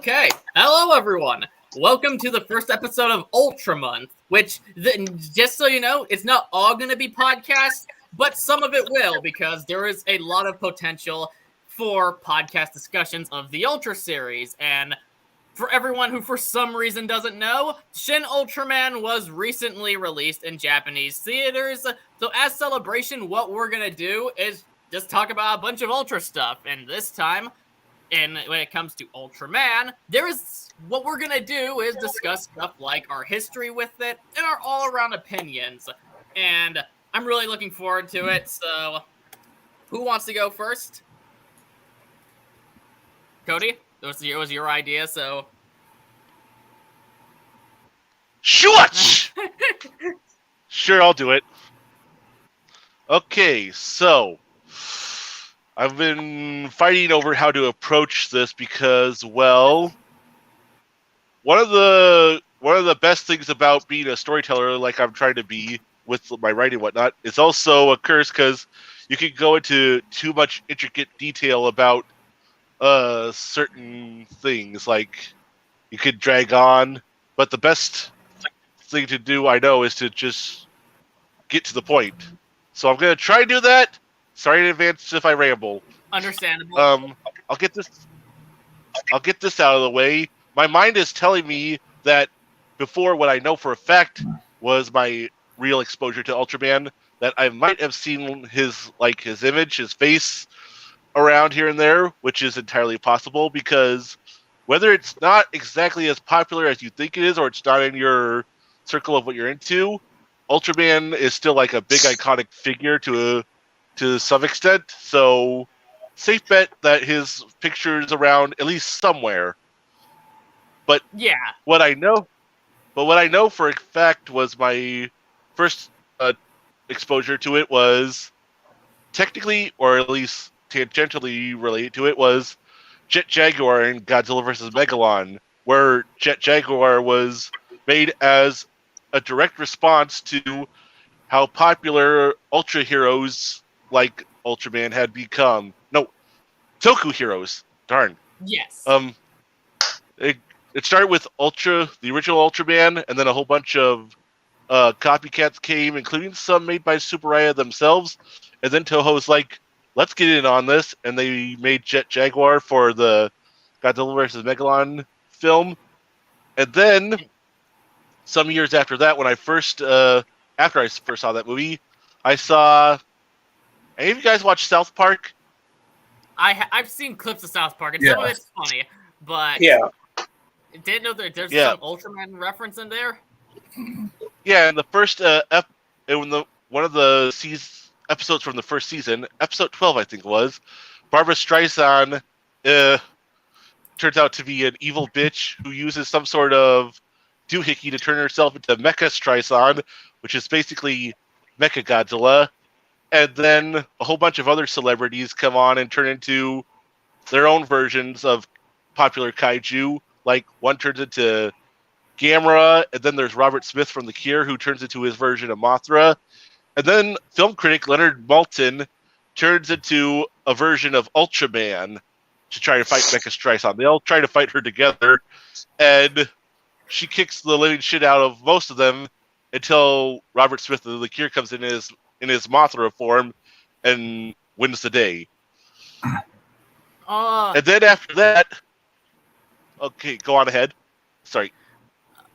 Okay, hello everyone. Welcome to the first episode of Ultramonth, which, just so you know, it's not all going to be podcasts, but some of it will, because there is a lot of potential for podcast discussions of the Ultra series. And for everyone who for some reason doesn't know, Shin Ultraman was recently released in Japanese theaters. So as celebration, what we're going to do is just talk about a bunch of Ultra stuff. And this time, and when it comes to Ultraman, what we're gonna do is discuss stuff like our history with it and our all-around opinions. And I'm really looking forward to it. So, who wants to go first? Cody, it was your idea. So, Sure, I'll do it. Okay, so I've been fighting over how to approach this because, well, one of the best things about being a storyteller, like I'm trying to be with my writing and whatnot, is also a curse because you can go into too much intricate detail about certain things. Like you could drag on, but the best thing to do, I know, is to just get to the point. So I'm gonna try and do that. Sorry in advance if I ramble. Understandable. I'll get this out of the way. My mind is telling me that before, what I know for a fact was my real exposure to Ultraman, that I might have seen his image, his face around here and there, which is entirely possible because whether it's not exactly as popular as you think it is, or it's not in your circle of what you're into, Ultraman is still like a big iconic figure to some extent, so safe bet that his picture's around at least somewhere. But yeah, what I know for a fact was my first exposure to it was technically, or at least tangentially related to it, was Jet Jaguar and Godzilla vs. Megalon, where Jet Jaguar was made as a direct response to how popular Ultra heroes like Ultraman had become. No, Toku heroes. Darn. Yes. It started with the original Ultraman, and then a whole bunch of copycats came, including some made by Tsuburaya themselves. And then Toho's like, let's get in on this, and they made Jet Jaguar for the Godzilla vs. Megalon film. And then, some years after that, when after I first saw that movie, I saw. Any of you guys watch South Park? I've seen clips of South Park, and some of it's funny, but didn't know that there's some Ultraman reference in there. Yeah, in the first one of the episodes from the first season, episode 12, I think it was, Barbara Streisand turns out to be an evil bitch who uses some sort of doohickey to turn herself into Mecha Streisand, which is basically Mecha Godzilla. And then a whole bunch of other celebrities come on and turn into their own versions of popular kaiju. Like, one turns into Gamera, and then there's Robert Smith from The Cure, who turns into his version of Mothra. And then film critic Leonard Maltin turns into a version of Ultraman to try to fight Mecha Streisand. They all try to fight her together, and she kicks the living shit out of most of them until Robert Smith of The Cure comes in his Mothra form and wins the day. And then after that, okay, go on ahead. Sorry.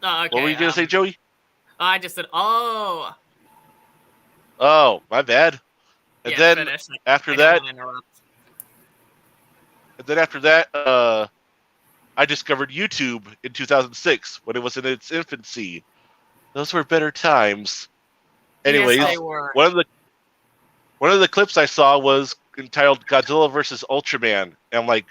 Okay, what were you gonna say, Joey? I just said, oh, my bad. And then after that, I discovered YouTube in 2006 when it was in its infancy. Those were better times. Anyways, yes, they were. One of the clips I saw was entitled Godzilla vs. Ultraman. And I'm like,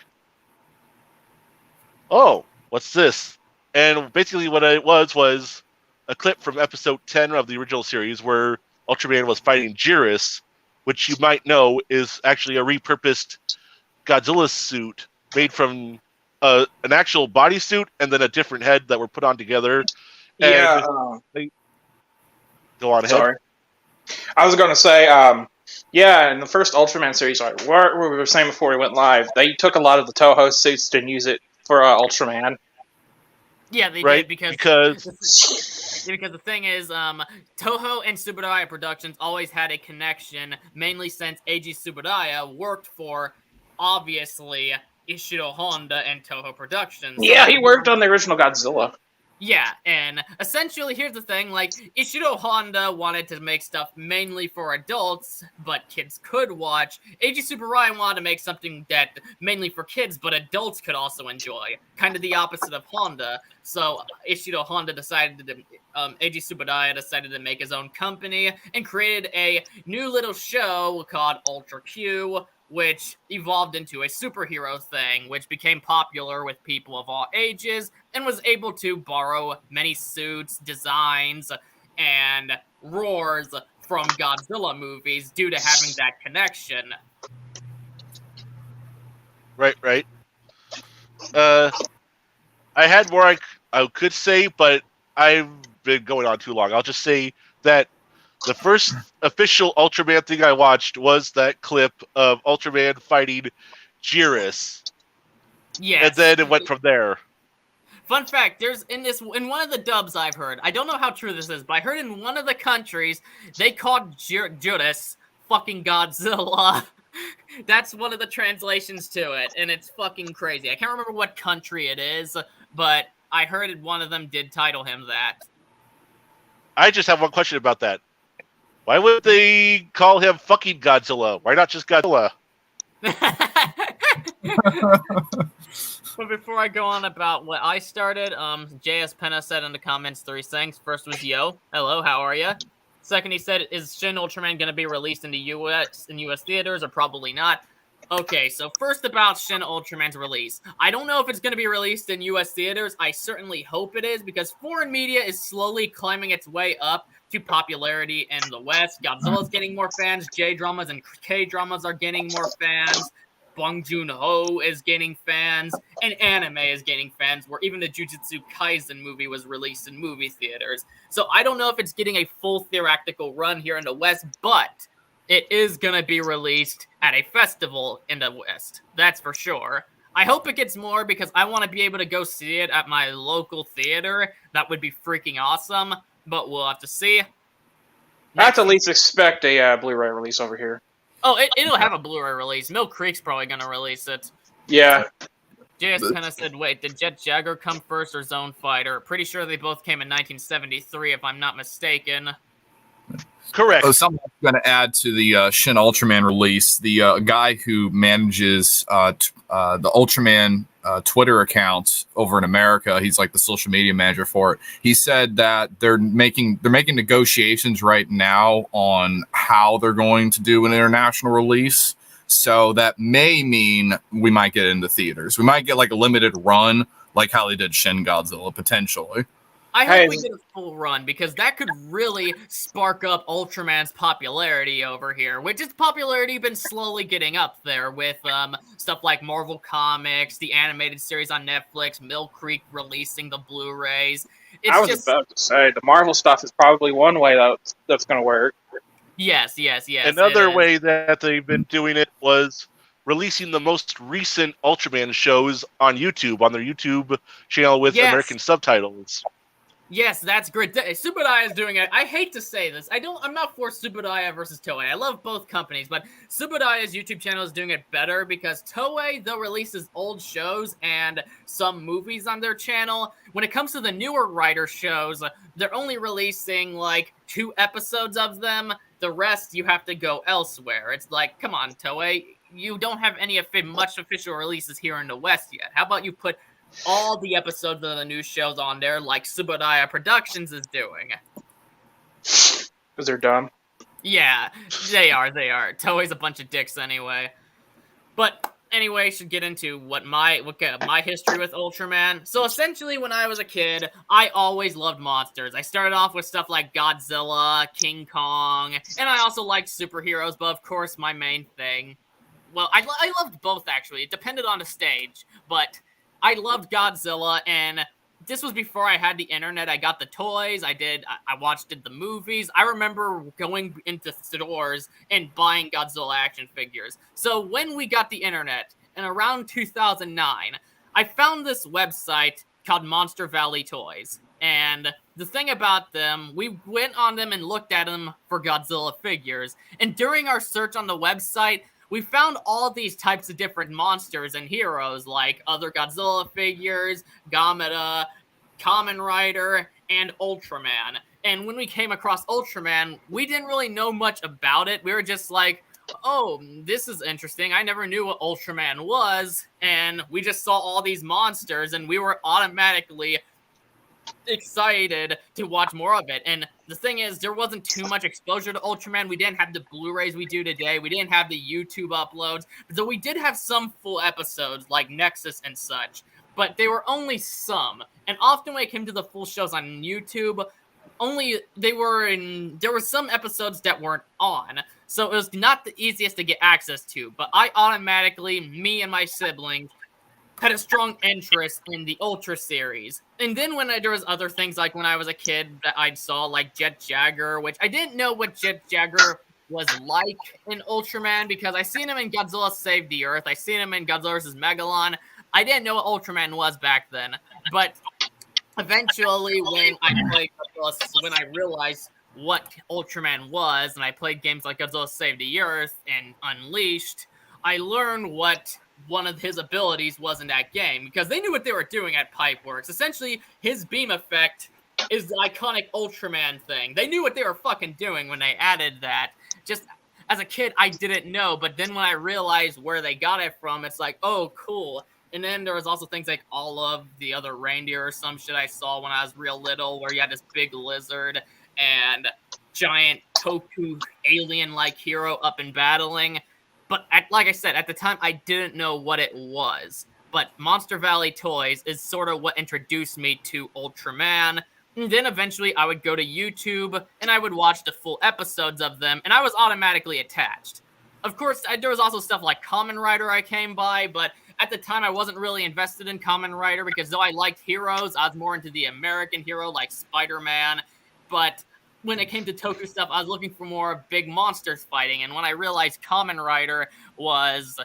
oh, what's this? And basically what it was a clip from episode 10 of the original series where Ultraman was fighting Jiris, which you might know is actually a repurposed Godzilla suit made from an actual bodysuit and then a different head that were put on together. Yeah. Go on ahead. Sorry. I was going to say, in the first Ultraman series, like what we were saying before we went live, they took a lot of the Toho suits and use it for Ultraman. Yeah, they Right? did because the thing is, Toho and Subudaya Productions always had a connection, mainly since Eiji Subudaya worked for, obviously, Ishiro Honda and Toho Productions. Yeah, he worked on the original Godzilla. Yeah, and essentially, here's the thing, like, Ishiro Honda wanted to make stuff mainly for adults, but kids could watch. Eiji Tsuburaya wanted to make something that mainly for kids, but adults could also enjoy. Kind of the opposite of Honda. So, Ishiro Honda decided to, Eiji Tsuburaya decided to make his own company, and created a new little show called Ultra Q, which evolved into a superhero thing, which became popular with people of all ages, and was able to borrow many suits, designs, and roars from Godzilla movies due to having that connection. Right. I had more I could say, but I've been going on too long. I'll just say that the first official Ultraman thing I watched was that clip of Ultraman fighting Jiris. Yes. And then it went from there. Fun fact, there's in one of the dubs I've heard, I don't know how true this is, but I heard in one of the countries, they called Jiris fucking Godzilla. That's one of the translations to it, and it's fucking crazy. I can't remember what country it is, but I heard one of them did title him that. I just have one question about that. Why would they call him fucking Godzilla? Why not just Godzilla? But before I go on about what I started, JS Penna said in the comments 3 things. First was, yo, hello, how are ya? Second, he said, is Shin Ultraman going to be released in the US theaters or probably not? Okay, so first about Shin Ultraman's release. I don't know if it's going to be released in US theaters. I certainly hope it is, because foreign media is slowly climbing its way up to popularity in the West. Godzilla's getting more fans, J-dramas and K-dramas are getting more fans. Bong Joon-ho is gaining fans, and anime is gaining fans, where even the Jujutsu Kaisen movie was released in movie theaters. So I don't know if it's getting a full theatrical run here in the West, but it is going to be released at a festival in the West. That's for sure. I hope it gets more, because I want to be able to go see it at my local theater. That would be freaking awesome, but we'll have to see. I have to at least expect a Blu-ray release over here. Oh, it'll have a Blu-ray release. Mill Creek's probably going to release it. Yeah. JS kind of said, wait, did Jet Jaguar come first or Zone Fighter? Pretty sure they both came in 1973, if I'm not mistaken. Correct. Oh, something I'm going to add to the Shin Ultraman release. The guy who manages the Ultraman Twitter account over in America, he's like the social media manager for it. He said that they're making negotiations right now on how they're going to do an international release. So that may mean we might get into theaters. We might get like a limited run, like how they did Shin Godzilla potentially. I hope we get a full run, because that could really spark up Ultraman's popularity over here, which its popularity been slowly getting up there with stuff like Marvel Comics, the animated series on Netflix, Mill Creek releasing the Blu-rays. I was about to say, the Marvel stuff is probably one way that's going to work. Yes. Another way that they've been doing it was releasing the most recent Ultraman shows on YouTube, on their YouTube channel with American subtitles. Yes, that's great. Subudaya is doing it. I hate to say this. I'm not for Subudaya versus Toei. I love both companies, but Subudaya's YouTube channel is doing it better, because Toei, they'll release old shows and some movies on their channel. When it comes to the newer writer shows, they're only releasing like 2 episodes of them. The rest, you have to go elsewhere. It's like, come on, Toei. You don't have any much official releases here in the West yet. How about you put all the episodes of the new shows on there, like Subudaya Productions is doing? Because they're dumb. Yeah, they are. Toei's a bunch of dicks anyway. But anyway, should get into what my history with Ultraman. So essentially, when I was a kid, I always loved monsters. I started off with stuff like Godzilla, King Kong, and I also liked superheroes, but of course my main thing, well, I loved both actually. It depended on the stage, but I loved Godzilla, and this was before I had the internet. I got the toys. I watched the movies. I remember going into stores and buying Godzilla action figures. So when we got the internet, in around 2009, I found this website called Monster Valley Toys. And the thing about them, we went on them and looked at them for Godzilla figures. And during our search on the website, we found all these types of different monsters and heroes, like other Godzilla figures, Gamera, Kamen Rider, and Ultraman. And when we came across Ultraman, we didn't really know much about it. We were just like, oh, this is interesting. I never knew what Ultraman was. And we just saw all these monsters, and we were automatically excited to watch more of it. And the thing is, there wasn't too much exposure to Ultraman. We didn't have the Blu-rays we do today. We didn't have the YouTube uploads. Though we did have some full episodes, like Nexus and such. But they were only some. And often when it came to the full shows on YouTube, there were some episodes that weren't on. So it was not the easiest to get access to. But I automatically, me and my siblings, had a strong interest in the Ultra series. And then when there was other things, like when I was a kid that I saw, like Jet Jaguar, which I didn't know what Jet Jaguar was like in Ultraman, because I seen him in Godzilla Save the Earth. I seen him in Godzilla vs. Megalon. I didn't know what Ultraman was back then. But eventually, when I played Godzilla, when I realized what Ultraman was, and I played games like Godzilla Save the Earth and Unleashed, I learned what one of his abilities was in that game, because they knew what they were doing at Pipeworks. Essentially, his beam effect is the iconic Ultraman thing. They knew what they were fucking doing when they added that. Just as a kid, I didn't know, but then when I realized where they got it from, it's like, oh, cool. And then there was also things like all of the other reindeer or some shit I saw when I was real little, where you had this big lizard and giant Toku alien-like hero up and battling. But like I said, at the time, I didn't know what it was. But Monster Valley Toys is sort of what introduced me to Ultraman. And then eventually I would go to YouTube and I would watch the full episodes of them, and I was automatically attached. Of course, there was also stuff like Kamen Rider I came by, but at the time I wasn't really invested in Kamen Rider, because though I liked heroes, I was more into the American hero like Spider-Man. But when it came to Toku stuff, I was looking for more big monsters fighting, and when I realized Kamen Rider was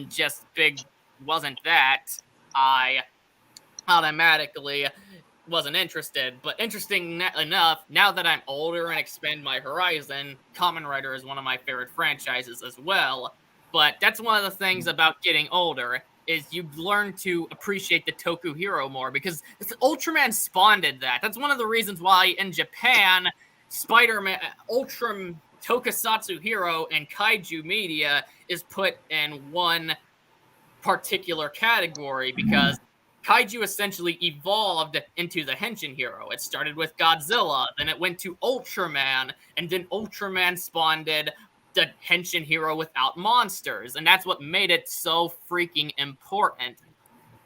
just big, wasn't that, I automatically wasn't interested. But interesting enough, now that I'm older and expand my horizon, Kamen Rider is one of my favorite franchises as well. But that's one of the things about getting older, is you learn to appreciate the Toku hero more, because Ultraman spawned that. That's one of the reasons why in Japan, Spider-Man, Ultra Tokusatsu hero and kaiju media is put in one particular category, because kaiju essentially evolved into the Henshin hero. It started with Godzilla, then it went to Ultraman, and then Ultraman spawned the Henshin hero without monsters, and that's what made it so freaking important.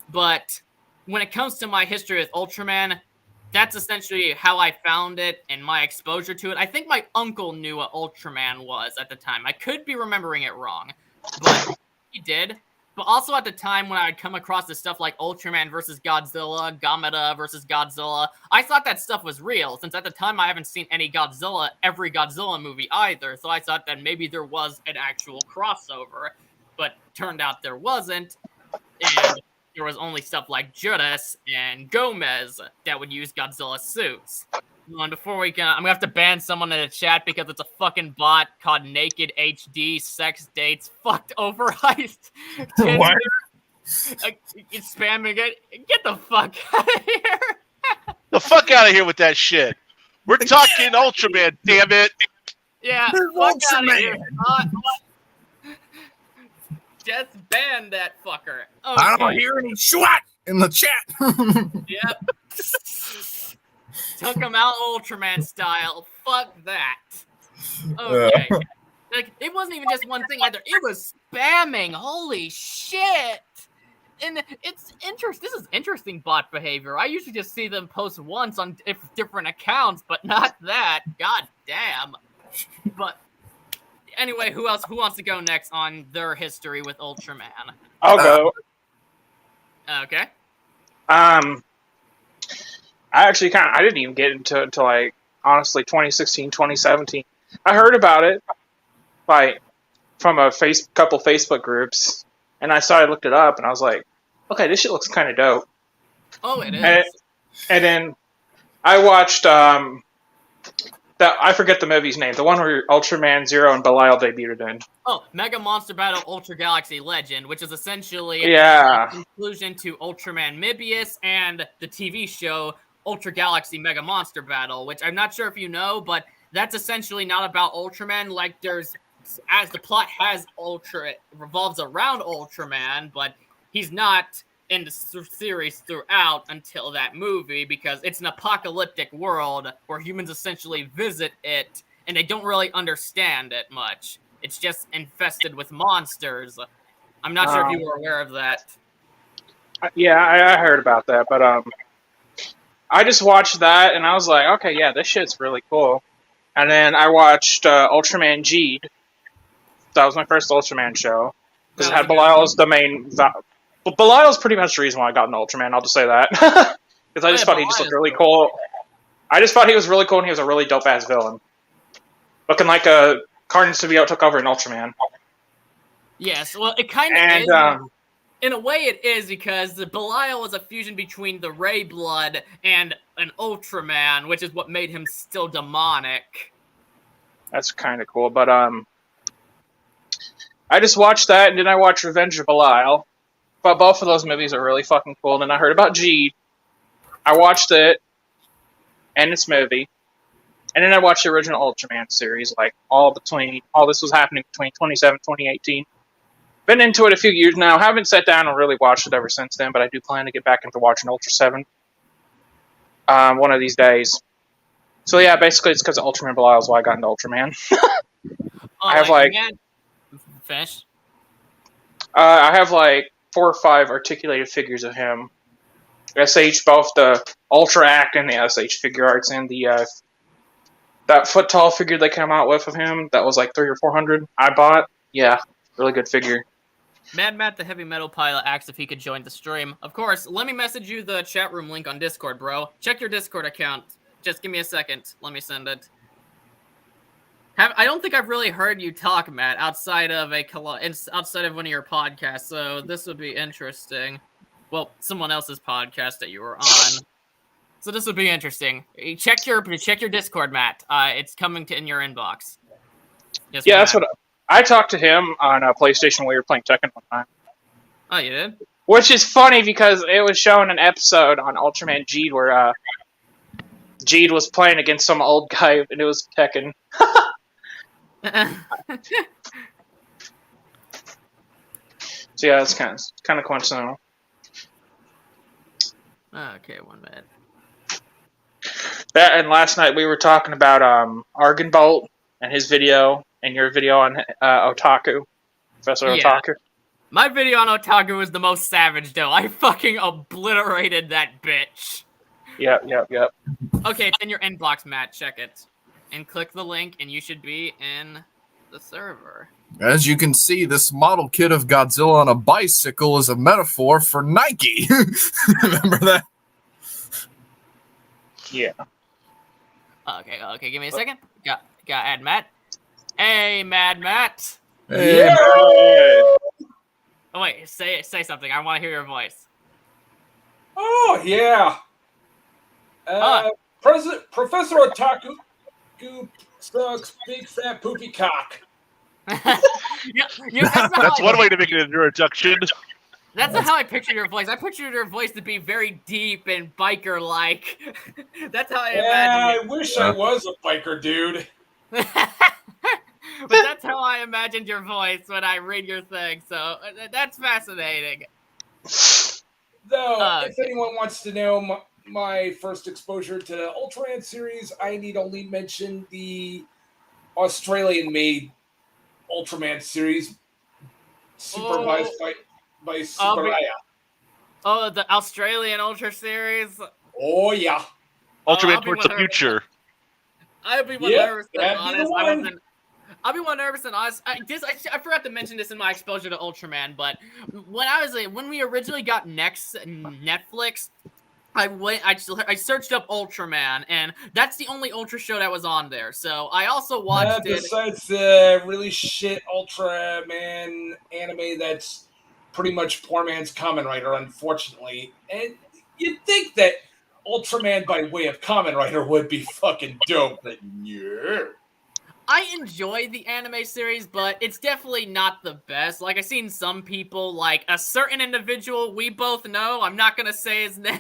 But when it comes to my history with Ultraman, that's essentially how I found it and my exposure to it. I think my uncle knew what Ultraman was at the time. I could be remembering it wrong, but he did. But also at the time when I'd come across this stuff like Ultraman versus Godzilla, Gamera versus Godzilla, I thought that stuff was real, since at the time I haven't seen every Godzilla movie either, so I thought that maybe there was an actual crossover, but turned out there wasn't, and there was only stuff like Judas and Gomez that would use Godzilla suits. And before we can, I'm gonna have to ban someone in the chat because it's a fucking bot called Naked HD Sex Dates Fucked Over Heist. What? It's spamming it. Get the fuck out of here. The fuck out of here with that shit. We're talking Ultraman, damn it. Yeah, fuck out of here. Just ban that fucker. Okay. I don't hear any swat in the chat. Yep. Took him out Ultraman style. Fuck that. Okay. Like, it wasn't even just one thing either. It was spamming. Holy shit. And it's interesting. This is interesting bot behavior. I usually just see them post once on different accounts, but not that. God damn. But anyway, who wants to go next on their history with Ultraman? I'll go. Okay. I actually I didn't even get into it until, like, honestly, 2016, 2017. I heard about it, like, from a couple Facebook groups, and I looked it up, and I was like, okay, this shit looks kind of dope. Oh, it is. And then I watched that I forget the movie's name, the one where Ultraman Zero and Belial debuted in. Oh, Mega Monster Battle Ultra Galaxy Legend, which is essentially Yeah. a conclusion to Ultraman Mibius and the TV show Ultra Galaxy Mega Monster Battle, which I'm not sure if you know, but that's essentially not about Ultraman. Like, as the plot has it revolves around Ultraman, but he's not in the series throughout until that movie, because it's an apocalyptic world where humans essentially visit it and they don't really understand it much. It's just infested with monsters. I'm not sure if you were aware of that. Yeah, I heard about that, but I just watched that and I was like, okay, yeah, this shit's really cool. And then I watched Ultraman G'd. That was my first Ultraman show because it had Belial as the main. But Belial's pretty much the reason why I got into Ultraman. I'll just say that because I just thought he just looked really cool. I just thought he was really cool and he was a really dope ass villain, looking like a Carnage symbiote took over in Ultraman. Yes, well, it kind of is. In a way, it is, because the Belial was a fusion between the Ray blood and an Ultraman, which is what made him still demonic. That's kind of cool, but I just watched that, and then I watched Revenge of Belial. But both of those movies are really fucking cool. And then I heard about G. I watched it, and its movie. And then I watched the original Ultraman series, like, all this was happening between 2017 and 2018. Been into it a few years now. Haven't sat down and really watched it ever since then, but I do plan to get back into watching Ultra 7 one of these days. So yeah, basically it's because of Ultraman Belial is why I got into Ultraman. I have Finish. I have like 4 or 5 articulated figures of him. SH, both the Ultra Act and the SH figure arts, and the that foot tall figure they came out with of him that was like 300 or 400. I bought. Yeah, really good figure. Mad Matt the Heavy Metal Pilot asks if he could join the stream. Of course, let me message you the chat room link on Discord, bro. Check your Discord account. Just give me a second. Let me send it. I don't think I've really heard you talk, Matt, outside of one of your podcasts, so this would be interesting. Well, someone else's podcast that you were on. So this would be interesting. Check your Discord, Matt. It's coming in your inbox. Yes, yeah, that's what I talked to him on PlayStation while we were playing Tekken one time. Oh, you did? Which is funny because it was showing an episode on Ultraman G'd where G'd was playing against some old guy and it was Tekken. So yeah, it's kind of coincidental. Okay, 1 minute. That, and last night we were talking about Argon Bolt and his video and your video on Otaku, Professor Otaku. My video on Otaku was the most savage, though. I fucking obliterated that bitch. Yep. Okay, it's in your inbox, Matt. Check it. And click the link, and you should be in the server. As you can see, this model kit of Godzilla on a bicycle is a metaphor for Nike. Remember that? Yeah. Okay, give me a second. Got add Matt. Hey, Mad Matt. Hey. Yeah. Oh, wait, say something. I want to hear your voice. Oh, yeah. Professor Otaku, Goop sucks big fat poopy cock. That's one way to make an introduction. That's not how I picture your voice. I pictured your voice to be very deep and biker-like. That's how I imagine it. I wish I was a biker dude. But that's how I imagined your voice when I read your thing, so that's fascinating. Though, if anyone wants to know my first exposure to the Ultraman series, I need only mention the Australian-made Ultraman series, supervised by Superaya. Oh, the Australian Ultra series? Oh, yeah. Ultraman towards the future. I'll be more nervous than honest. I'll be more nervous than honest. I forgot to mention this in my exposure to Ultraman, but when we originally got Netflix, I searched up Ultraman, and that's the only Ultra show that was on there. So I also watched it. Besides the really shit Ultraman anime that's pretty much poor man's Kamen Rider, unfortunately. And you'd think that Ultraman by way of Kamen Rider would be fucking dope, but yeah. I enjoy the anime series, but it's definitely not the best. Like, I've seen some people, like a certain individual we both know. I'm not gonna say his name,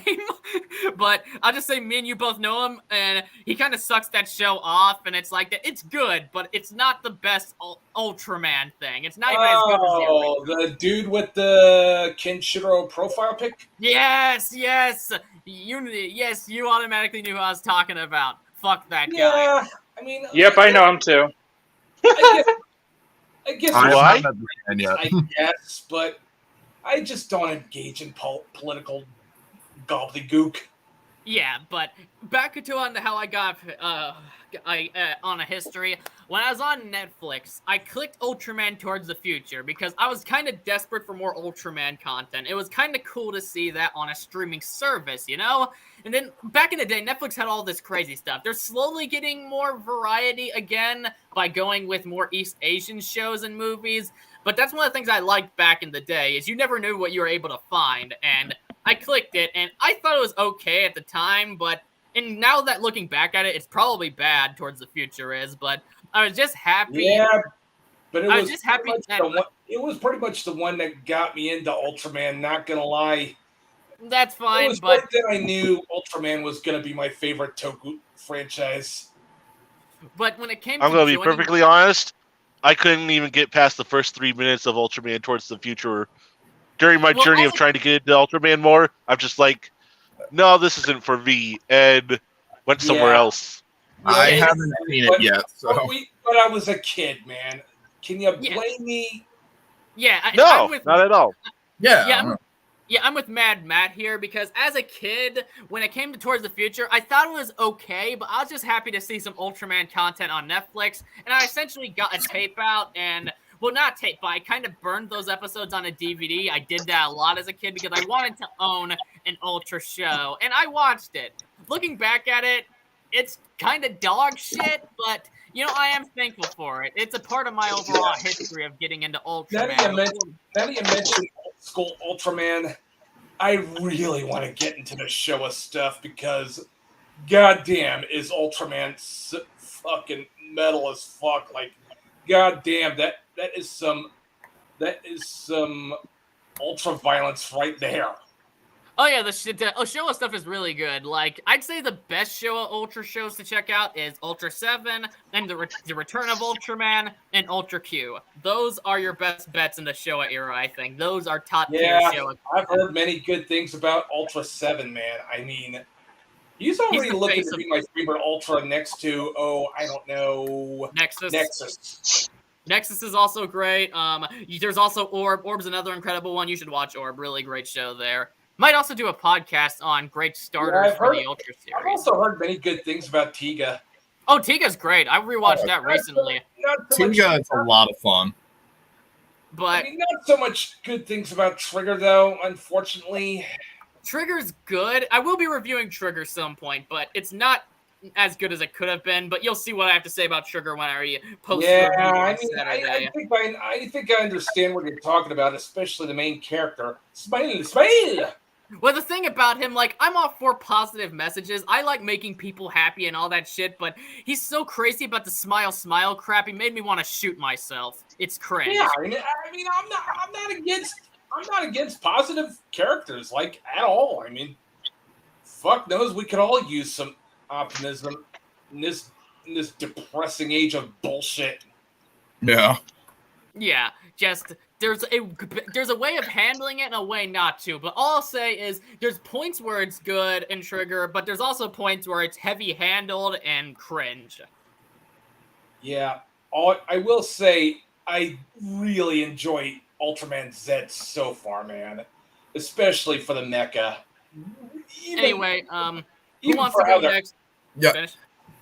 but I'll just say me and you both know him, and he kind of sucks that show off, and it's like that. It's good, but it's not the best Ultraman thing. It's not even as good as the original. The dude with the Kenshiro profile pic? Yes. You automatically knew who I was talking about. Fuck that guy. Yeah, I mean... Yep, I know him too. I guess Why? I guess, but I just don't engage in political gobbledygook. Yeah, but back to on how I got on a history. When I was on Netflix, I clicked Ultraman Towards the Future because I was kind of desperate for more Ultraman content. It was kind of cool to see that on a streaming service, you know? And then back in the day, Netflix had all this crazy stuff. They're slowly getting more variety again by going with more East Asian shows and movies. But that's one of the things I liked back in the day is you never knew what you were able to find. And I clicked it, and I thought it was okay at the time, and now that looking back at it, it's probably bad Towards the Future is, but I was just happy. Yeah, but I was just happy that it was pretty much the one that got me into Ultraman, not gonna lie. That's fine, it was but right then I knew Ultraman was gonna be my favorite Toku franchise. But when it came I'm to going to be perfectly honest. I couldn't even get past the first 3 minutes of Ultraman Towards the Future. During my journey of trying to get into Ultraman more, I'm just like, no, this isn't for me, and went somewhere else. I haven't seen it yet. So. But I was a kid, man. Can you blame me? Yeah, not at all. I'm with Mad Matt here because as a kid, when it came to Towards the Future, I thought it was okay, but I was just happy to see some Ultraman content on Netflix, and I essentially got a tape out and... Well, not tape, but I kind of burned those episodes on a DVD. I did that a lot as a kid because I wanted to own an Ultra show, and I watched it. Looking back at it, it's kind of dog shit, but, you know, I am thankful for it. It's a part of my overall history of getting into Ultraman. Now that you mentioned old school Ultraman, I really want to get into the Showa stuff because, goddamn, is Ultraman fucking metal as fuck. Like, goddamn, that is some ultra violence right there. Oh yeah, the Showa stuff is really good. Like, I'd say the best Showa Ultra shows to check out is Ultra 7 and the Return of Ultraman and Ultra Q. Those are your best bets in the Showa era, I think. Those are top tier Showa. I've heard many good things about Ultra 7, man. I mean, he's already looking to be my favorite Ultra next to, I don't know, Nexus. Nexus is also great. There's also Orb. Orb's another incredible one. You should watch Orb. Really great show there. Might also do a podcast on great starters for the Ultra series. I've also heard many good things about Tiga. Oh, Tiga's great. I rewatched that recently. Tiga is a lot of fun. But I mean, not so much good things about Trigger, though, unfortunately. Trigger's good. I will be reviewing Trigger some point, but it's not as good as it could have been. But you'll see what I have to say about Trigger when I post review on Saturday. I think I understand what you're talking about, especially the main character. Smile! Well, the thing about him, like, I'm all for positive messages. I like making people happy and all that shit, but he's so crazy about the smile crap. He made me want to shoot myself. It's cringe. Yeah, I mean, I'm not against positive characters, like, at all. I mean, fuck knows, we could all use some optimism in this depressing age of bullshit. Yeah. Yeah, just there's a way of handling it and a way not to. But all I'll say is there's points where it's good in Trigger, but there's also points where it's heavy-handled and cringe. Yeah, I will say I really enjoy Ultraman Z so far, man. Especially for the mecha. Anyway, who wants to go next? Yeah, Finish?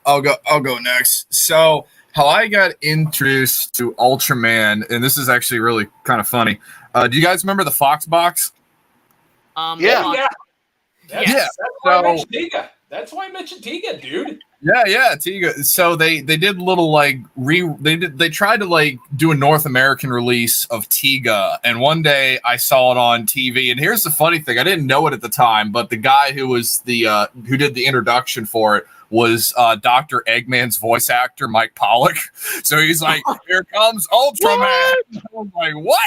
I'll go next. So, how I got introduced to Ultraman, and this is actually really kind of funny. Do you guys remember the Fox box? Yeah. That's why I mentioned Tiga. That's why I mentioned Tiga, dude. Yeah, Tiga. So they did little like they tried to like do a North American release of Tiga, and one day I saw it on TV. And here's the funny thing: I didn't know it at the time, but the guy who was the who did the introduction for it was Dr. Eggman's voice actor, Mike Pollock. So he's like, "Here comes Ultraman." I'm like, "What?"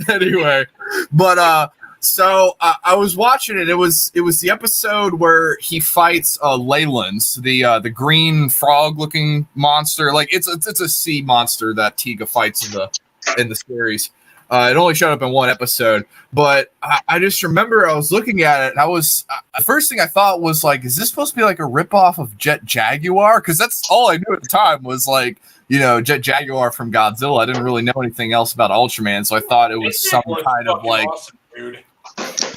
Anyway, but so I was watching it. It was the episode where he fights Leyland's, the green frog looking monster. Like it's a sea monster that Tiga fights in the series. It only showed up in one episode, but I just remember I was looking at it, and I was the first thing I thought was like, is this supposed to be like a ripoff of Jet Jaguar? Because that's all I knew at the time was like, Jet Jaguar from Godzilla. I didn't really know anything else about Ultraman, so I thought it was some kind of like, awesome, dude.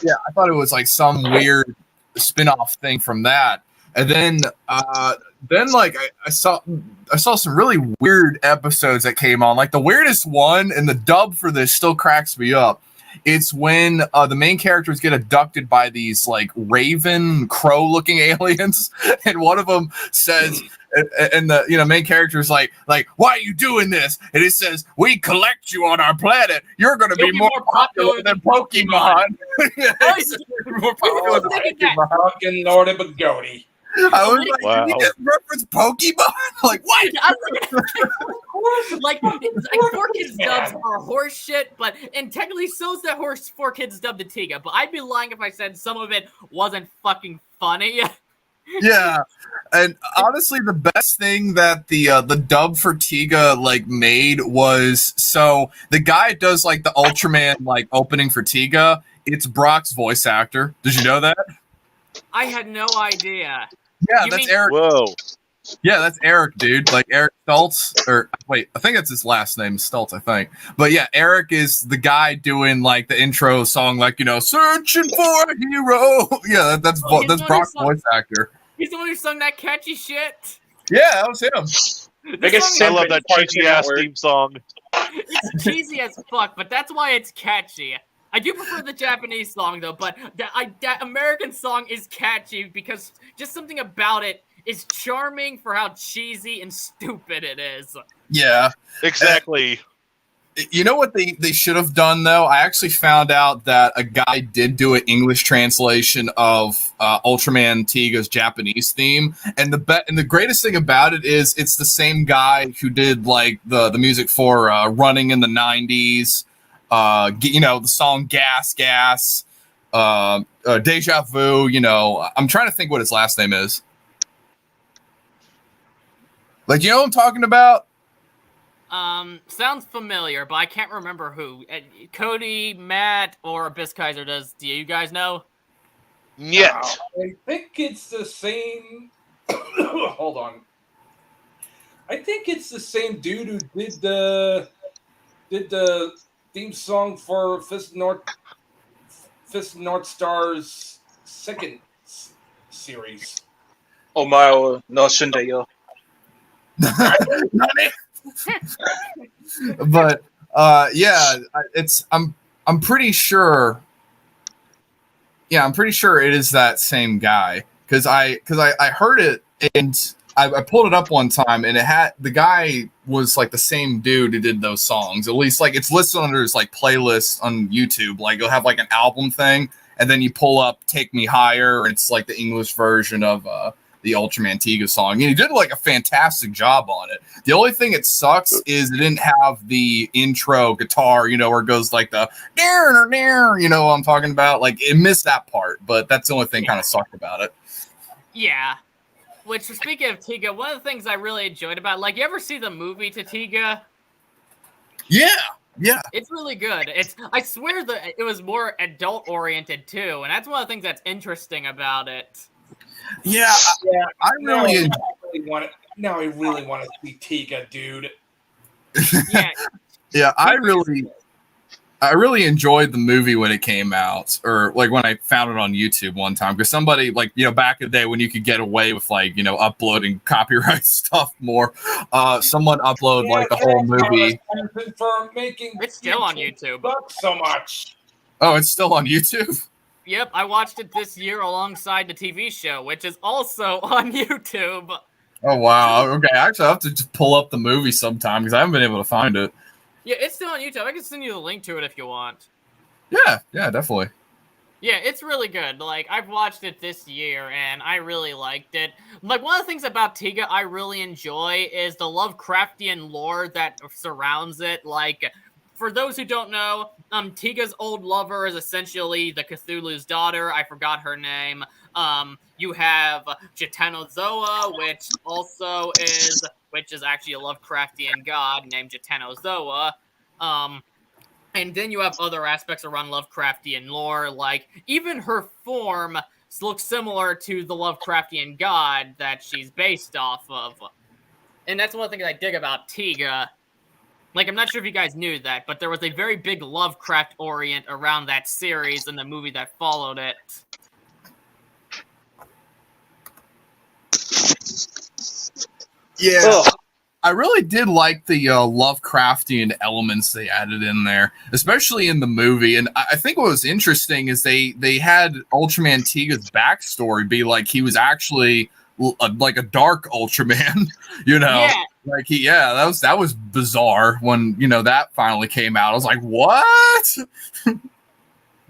yeah, I thought it was like some weird spin-off thing from that. And then like I saw some really weird episodes that came on. Like the weirdest one, and the dub for this still cracks me up. It's when the main characters get abducted by these like raven crow looking aliens, and one of them says, and the main character is like, why are you doing this? And it says, we collect you on our planet. You're going to be more popular than Pokemon. More popular than Pokemon. Fucking Lord of Bagodi. I was like, wow. did you just reference Pokemon? Like, what? Like 4Kids dubs are horse shit, and technically so's that 4Kids dub to Tiga, but I'd be lying if I said some of it wasn't fucking funny. Yeah, and honestly, the best thing that the dub for Tiga like made was, so the guy does like the Ultraman like opening for Tiga. It's Brock's voice actor. Did you know that? I had no idea. Yeah, You that's mean- Eric. Whoa. Yeah, that's Eric, dude. Like Eric Stoltz, or wait, I think that's his last name, Stoltz, I think. But yeah, Eric is the guy doing like the intro song, like searching for a hero. Yeah, that's Brock's voice actor. He's the one who sung that catchy shit. Yeah, that was him. Biggest song I simp love in that Parks cheesy and ass Network. theme song. It's cheesy as fuck, but that's why it's catchy. I do prefer the Japanese song though, but that American song is catchy because just something about it is charming for how cheesy and stupid it is. Yeah. Exactly. You know what they should have done though? I actually found out that a guy did do an English translation of Ultraman Tiga's Japanese theme, and the greatest thing about it is it's the same guy who did like the music for Running in the 90s. The song Gas Gas, Deja Vu. I'm trying to think what his last name is. Like, what I'm talking about? Sounds familiar, but I can't remember who. Cody, Matt, or Abyss Kaiser does. Do you guys know? Yet. I think it's the same. Hold on. I think it's the same dude who did the theme song for Fist North Star's second series. Omae no Shindeyo. But yeah, I'm pretty sure. Yeah, I'm pretty sure it is that same guy because I heard it and I pulled it up one time and it had the guy was like the same dude who did those songs. At least like it's listed under his like playlist on YouTube. Like you'll have like an album thing and then you pull up "Take Me Higher" and it's like the English version of the Ultraman Tiga song, and he did like a fantastic job on it. The only thing it sucks is it didn't have the intro guitar, where it goes like the what I'm talking about. Like it missed that part, but that's the only thing kind of sucked about it. Yeah. Which, speaking of Tiga, one of the things I really enjoyed about it, like, you ever see the movie to Tiga? Yeah. It's really good. I swear that it was more adult-oriented, too, and that's one of the things that's interesting about it. Yeah. I really Now I really want to see Tiga, dude. Yeah. Yeah, I really enjoyed the movie when it came out, or like when I found it on YouTube one time, because somebody like, back in the day when you could get away with like, uploading copyright stuff more, someone uploaded like the whole movie. For making It's still on YouTube. Bucks so much. Oh, it's still on YouTube? Yep, I watched it this year alongside the TV show, which is also on YouTube. Oh wow. Okay, actually, I have to just pull up the movie sometime because I haven't been able to find it. Yeah, it's still on YouTube. I can send you the link to it if you want. Yeah, definitely. Yeah, it's really good. Like, I've watched it this year, and I really liked it. Like, one of the things about Tiga I really enjoy is the Lovecraftian lore that surrounds it. Like, for those who don't know, Tiga's old lover is essentially the Cthulhu's daughter. I forgot her name. You have Jitenozoa, which is actually a Lovecraftian god named Jitenozoa. And then you have other aspects around Lovecraftian lore, like even her form looks similar to the Lovecraftian god that she's based off of. And that's one of the things I dig about Tiga. Like, I'm not sure if you guys knew that, but there was a very big Lovecraft orient around that series and the movie that followed it. Yeah. Ugh. I really did like the Lovecraftian elements they added in there, especially in the movie. And I think what was interesting is they had Ultraman Tiga's backstory be like he was actually like a dark Ultraman, you know? Yeah. Like that was bizarre when that finally came out. I was like, what?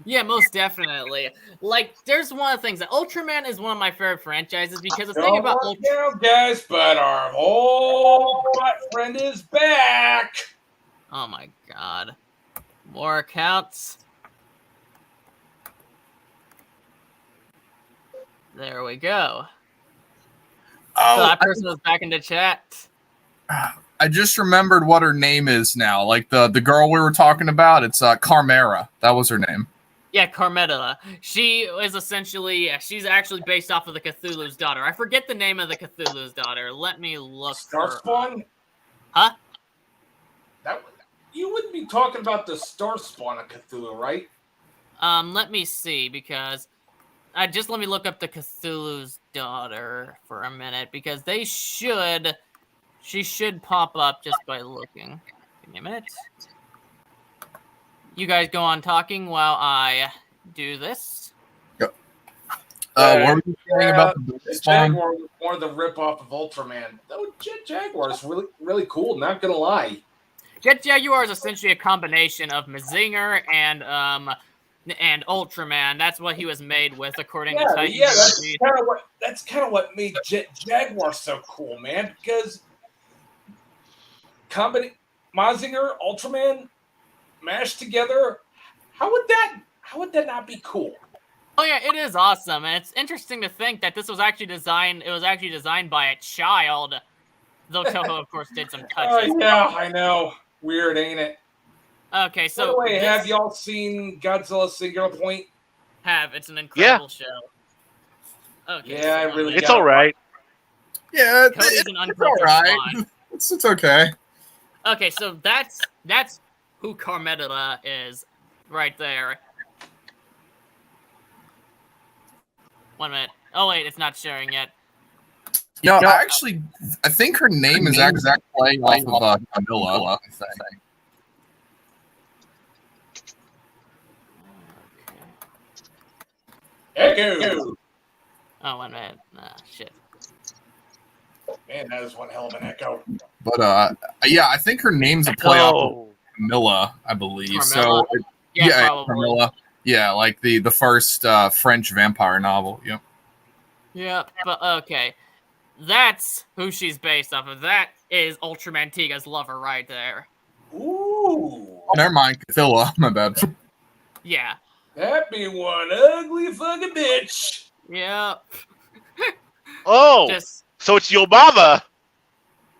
Yeah, most definitely. Like, there's one of the things that Ultraman is one of my favorite franchises because the thing Don't about work now, guys, but our old friend is back. Oh my god. More accounts. There we go. Oh, So that person was back in the chat. I just remembered what her name is now. Like the girl we were talking about, it's Carmera. That was her name. Yeah, Carmela. She is essentially, she's actually based off of the Cthulhu's daughter. I forget the name of the Cthulhu's daughter. Let me look. Starspawn? Huh? You wouldn't be talking about the Starspawn of Cthulhu, right? Let me see, because just let me look up the Cthulhu's daughter for a minute, because she should pop up just by looking. Give me a minute. You guys go on talking while I do this. What were you saying about the Jaguar was more the ripoff of Ultraman. Though Jaguar is really, really cool, not gonna lie. Jet Jaguar is essentially a combination of Mazinger and Ultraman. That's what he was made with, according to Titan. Yeah, that's kind of what made Jet Jaguar so cool, man. Because Mazinger, Ultraman mashed together, how would that not be cool? Oh yeah, it is awesome, and it's interesting to think that this was actually designed. It was actually designed by a child, though Toho, of course, did some touches. Oh yeah, I know. Weird, ain't it? Okay, so by the way, have y'all seen Godzilla Singular Point? It's an incredible show. Okay, yeah, I really. It's all right. Yeah, Cody's an it's all right. It's okay. Okay, so that's who Carmela is right there. 1 minute. Oh wait, it's not sharing yet. I think her name is exactly playing off of Camilla. I think. Echo. Oh, 1 minute. Shit. Man, that is one hell of an echo. But I think her name's a play off of Camilla, I believe. Carmela? So Yeah, Camilla. Yeah, like the first French vampire novel. Yep. Yeah, but okay. That's who she's based off of. That is Ultraman Tiga's lover right there. Ooh. Oh, never mind. Cthulhu. My bad. Yeah. That be one ugly fucking bitch. Yep. Oh, so it's your mama.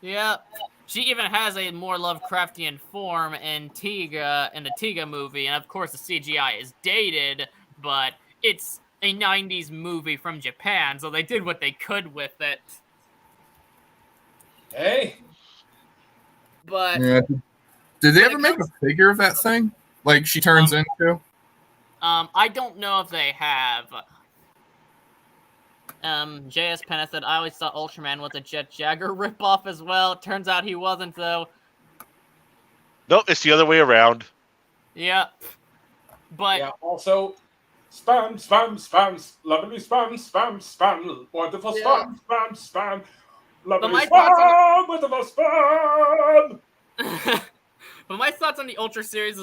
Yep. She even has a more Lovecraftian form in the Tiga movie, and of course the CGI is dated, but it's a 90s movie from Japan, so they did what they could with it. Hey. But yeah. Did they ever make a figure of that thing? Like she turns into? I don't know if they have. JS Penna said, I always thought Ultraman was a Jet Jaguar ripoff as well. Turns out he wasn't, though. Nope, it's the other way around. Yep. But yeah, also spam, lovely spam, wonderful spam. Love But is my thoughts fun with the most fun. But my thoughts on the Ultra series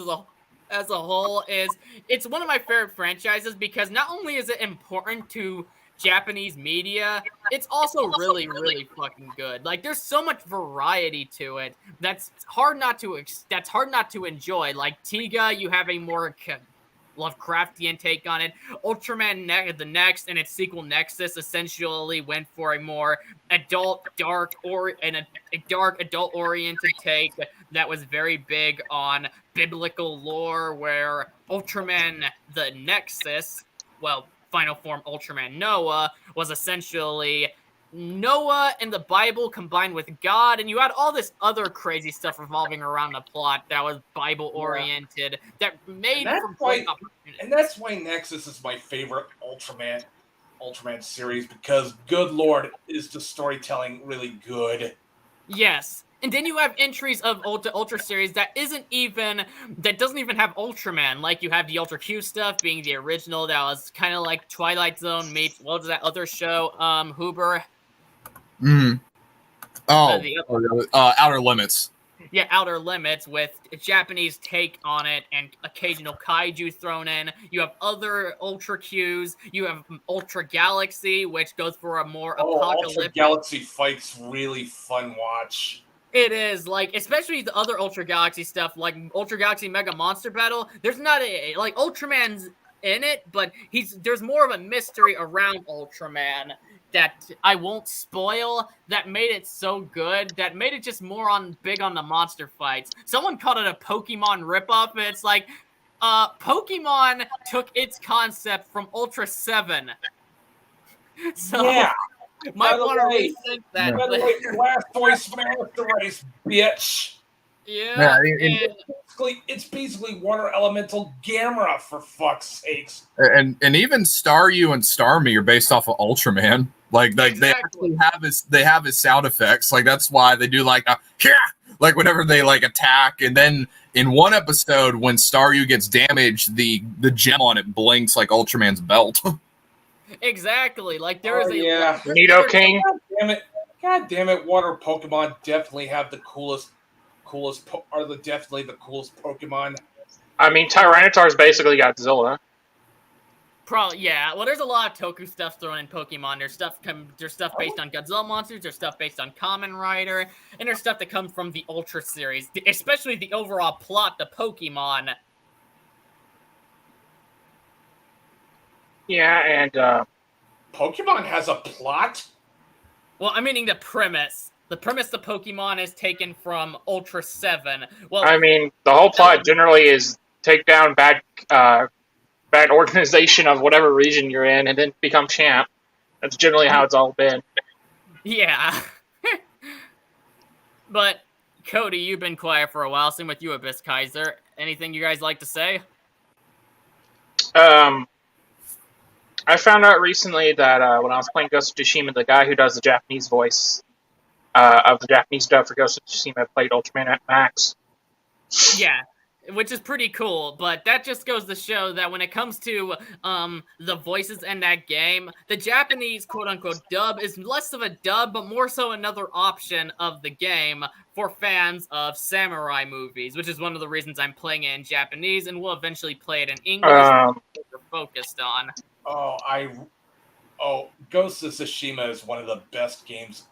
as a whole is it's one of my favorite franchises because not only is it important to Japanese media, it's also really, really fucking good. Like, there's so much variety to it that's hard not to enjoy. Like Tiga, you have a more Lovecraftian take on it. Ultraman the next and its sequel Nexus essentially went for a more adult, dark, a dark adult oriented take that was very big on biblical lore, where Ultraman the Nexus, well, final form Ultraman Noah, was essentially Noah and the Bible combined with God, and you had all this other crazy stuff revolving around the plot that was Bible oriented, that made for great opportunities. And that's why Nexus is my favorite Ultraman series, because good lord, is the storytelling really good. Yes. And then you have entries of Ultra series that doesn't even have Ultraman. Like, you have the Ultra Q stuff being the original that was kind of like Twilight Zone meets, what was that other show? Huber. Outer Limits. Yeah, Outer Limits with a Japanese take on it and occasional kaiju thrown in. You have other Ultra Qs. You have Ultra Galaxy, which goes for a more apocalyptic. Ultra Galaxy fight's really fun watch. It is, like, especially the other Ultra Galaxy stuff, like Ultra Galaxy Mega Monster Battle. There's not like, Ultraman's in it, but there's more of a mystery around Ultraman that I won't spoil, that made it so good, that made it just more big on the monster fights. Someone called it a Pokemon ripoff, and it's like, Pokemon took its concept from Ultra 7. So, yeah. might want to rethink that. By the way, Blastoise Master Race, bitch. Yeah, it's basically Water Elemental Gamera, for fuck's sakes. And even Staryu and Starmie are based off of Ultraman. Like Exactly. they have his sound effects. Like, that's why they do like like whenever they like attack. And then in one episode, when Staryu gets damaged, the gem on it blinks like Ultraman's belt. Exactly. Like, there is Nidoking. God damn it! Water Pokemon definitely have the coolest definitely the coolest Pokemon. I mean, Tyranitar's basically Godzilla. Probably, yeah. Well, there's a lot of Toku stuff thrown in Pokemon. There's stuff based on Godzilla monsters. There's stuff based on Kamen Rider, and there's stuff that comes from the Ultra series, especially the overall plot, the Pokemon. Yeah, and Pokemon has a plot. Well, I'm meaning the premise. The premise of Pokemon is taken from Ultra 7. Well, I mean, the whole plot generally is take down bad organization of whatever region you're in, and then become champ. That's generally how it's all been. Yeah. But, Cody, you've been quiet for a while. Same with you, Abyss Kaiser. Anything you guys like to say? I found out recently that when I was playing Ghost of Tsushima, the guy who does the Japanese voice of the Japanese dub for Ghost of Tsushima played Ultraman at Max. Yeah, which is pretty cool, but that just goes to show that when it comes to the voices in that game, the Japanese quote-unquote dub is less of a dub, but more so another option of the game for fans of samurai movies, which is one of the reasons I'm playing it in Japanese, and will eventually play it in English, which we're focused on. Ghost of Tsushima is one of the best games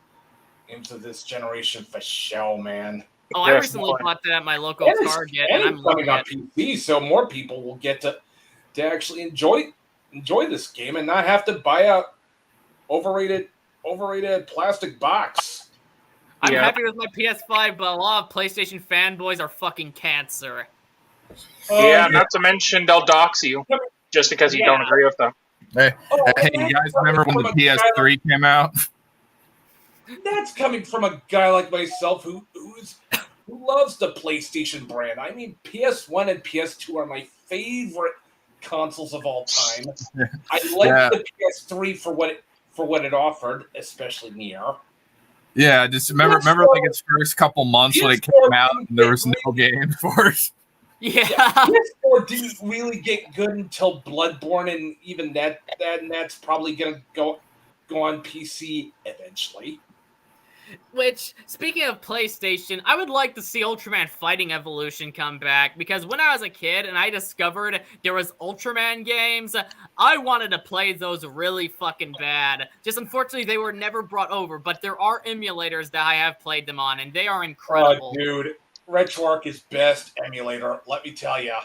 of this generation for show, man. Oh, I recently bought that at my local Target, and I'm coming loving on PC, so more people will get to actually enjoy this game and not have to buy a overrated plastic box. I'm happy with my PS5, but a lot of PlayStation fanboys are fucking cancer. Not to mention they'll dox you just because you don't agree with them. Hey, you guys remember when the PS3 came out? That's coming from a guy like myself who loves the PlayStation brand. I mean, PS1 and PS2 are my favorite consoles of all time. I like the PS3 for what it offered, especially Nier. Yeah, just remember like its first couple months when it came out, and there was no game for it. Yeah. PS4 didn't really get good until Bloodborne, and even that's probably gonna go on PC eventually. Which, speaking of PlayStation, I would like to see Ultraman Fighting Evolution come back, because when I was a kid and I discovered there was Ultraman games, I wanted to play those really fucking bad. Just unfortunately, they were never brought over, but there are emulators that I have played them on, and they are incredible. Dude, RetroArch is best emulator, let me tell ya.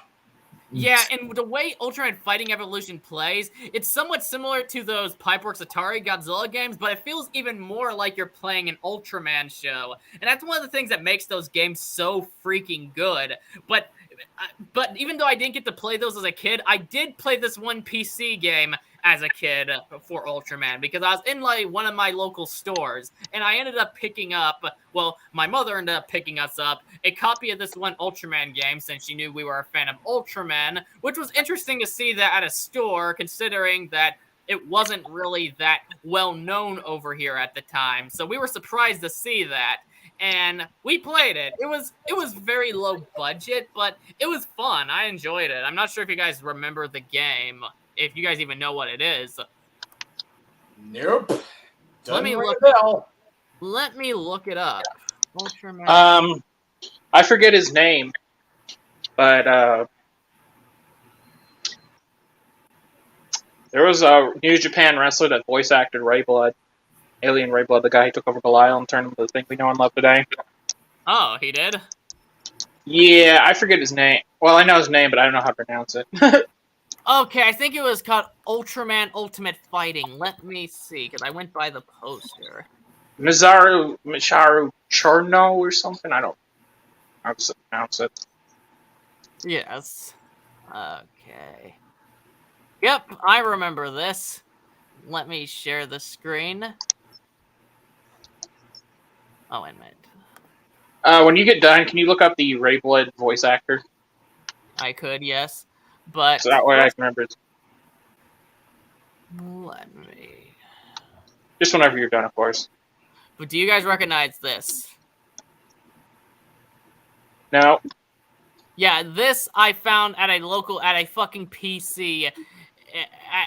Yeah, and the way Ultraman Fighting Evolution plays, it's somewhat similar to those Pipeworks Atari Godzilla games, but it feels even more like you're playing an Ultraman show. And that's one of the things that makes those games so freaking good. But even though I didn't get to play those as a kid, I did play this one PC game as a kid for Ultraman, because I was in like one of my local stores, and I ended up picking up, well, my mother ended up picking us up a copy of this one Ultraman game, since she knew we were a fan of Ultraman, which was interesting to see that at a store, considering that it wasn't really that well known over here at the time. So we were surprised to see that. And we played it. It was very low budget, but it was fun. I enjoyed it. I'm not sure if you guys remember the game, if you guys even know what it is. Nope. Let me look it up. Ultraman. I forget his name, but there was a New Japan wrestler that voice acted Ray Blood. Alien Ray Blood, the guy who took over Belial and turned him into the thing we know and love today. Oh, he did? Yeah, I forget his name. Well, I know his name, but I don't know how to pronounce it. Okay, I think it was called Ultraman Ultimate Fighting. Let me see, because I went by the poster. Micharu Cherno or something? I don't know how to pronounce it. Yes. Okay. Yep, I remember this. Let me share the screen. Oh, wait a minute. When you get done, can you look up the Ray Blood voice actor? I could, yes. But So that way I can remember it. Let me... Just whenever you're done, of course. But do you guys recognize this? No. Yeah, this I found at a fucking PC.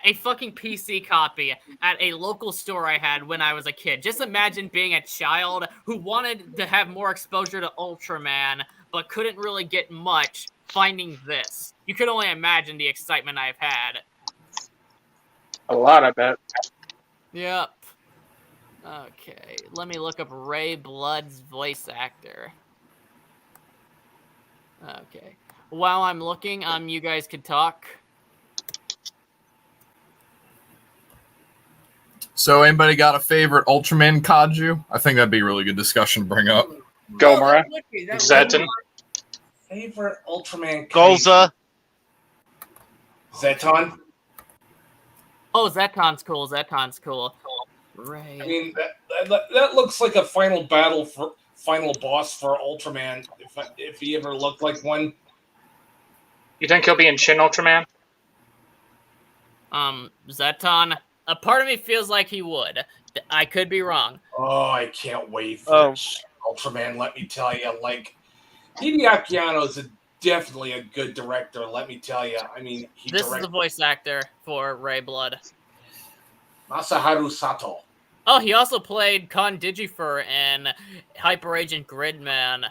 A fucking PC copy at a local store I had when I was a kid. Just imagine being a child who wanted to have more exposure to Ultraman, but couldn't really get much, finding this. You could only imagine the excitement I've had. A lot, I bet. Yep. Okay, let me look up Ray Blood's voice actor. Okay. While I'm looking, you guys could talk. So, anybody got a favorite Ultraman kaiju? I think that'd be a really good discussion to bring up. Gomora. Zeton. Favorite Ultraman Golza. Zeton. Oh, Zeton's cool. Zeton's cool. Ray. I mean, that looks like a final boss for Ultraman, if he ever looked like one. You think he'll be in Shin Ultraman? Zeton. A part of me feels like he would. I could be wrong. Oh, I can't wait for Ultraman, let me tell you. Like, Hideaki Anno is definitely a good director, let me tell you. I mean, This is the voice actor for Ray Blood. Masaharu Sato. Oh, he also played Con Digifer in Hyper Agent Gridman.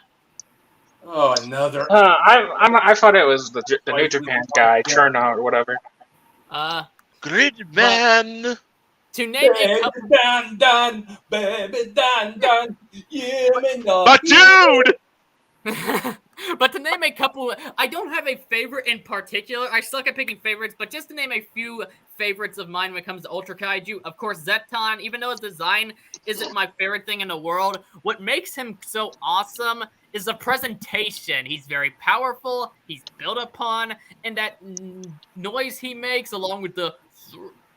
Oh, another. I thought it was the New Japan guy, Cherno or whatever. Gridman. To name a couple... baby, yeah, But dude! But to name a couple, I don't have a favorite in particular. I suck at picking favorites, but just to name a few favorites of mine when it comes to Ultra Kaiju, of course, Zeton, even though his design isn't my favorite thing in the world, what makes him so awesome is the presentation. He's very powerful, he's built upon, and that noise he makes along with the